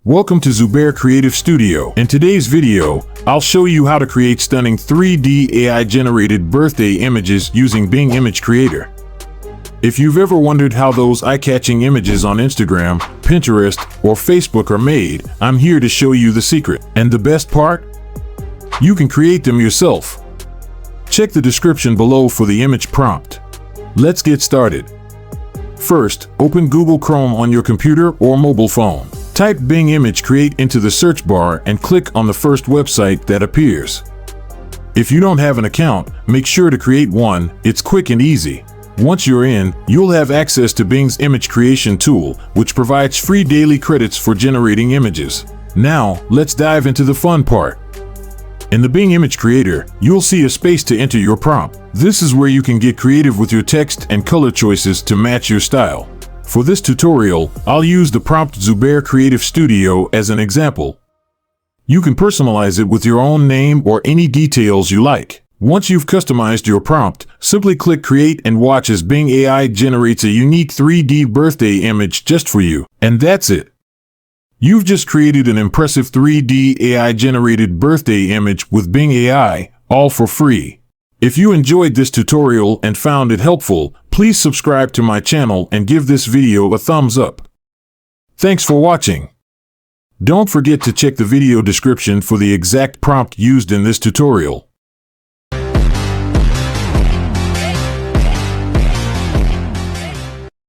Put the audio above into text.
Welcome to Zubair Creative Studio. In today's video, I'll show you how to create stunning 3D AI-generated birthday images using Bing Image Creator. If you've ever wondered how those eye-catching images on Instagram, Pinterest, or Facebook are made, I'm here to show you the secret. And the best part? You can create them yourself. Check the description below for the image prompt. Let's get started. First, open Google Chrome on your computer or mobile phone. Type Bing Image Create into the search bar and click on the first website that appears. If you don't have an account, make sure to create one. It's quick and easy. Once you're in, you'll have access to Bing's image creation tool, which provides free daily credits for generating images. Now, let's dive into the fun part. In the Bing Image Creator, you'll see a space to enter your prompt. This is where you can get creative with your text and color choices to match your style. For this tutorial, I'll use the prompt Zubair Creative Studio as an example. You can personalize it with your own name or any details you like. Once you've customized your prompt, simply click Create and watch as Bing AI generates a unique 3D birthday image just for you. And that's it. You've just created an impressive 3D AI-generated birthday image with Bing AI, all for free. If you enjoyed this tutorial and found it helpful, please subscribe to my channel and give this video a thumbs up. Thanks for watching. Don't forget to check the video description for the exact prompt used in this tutorial.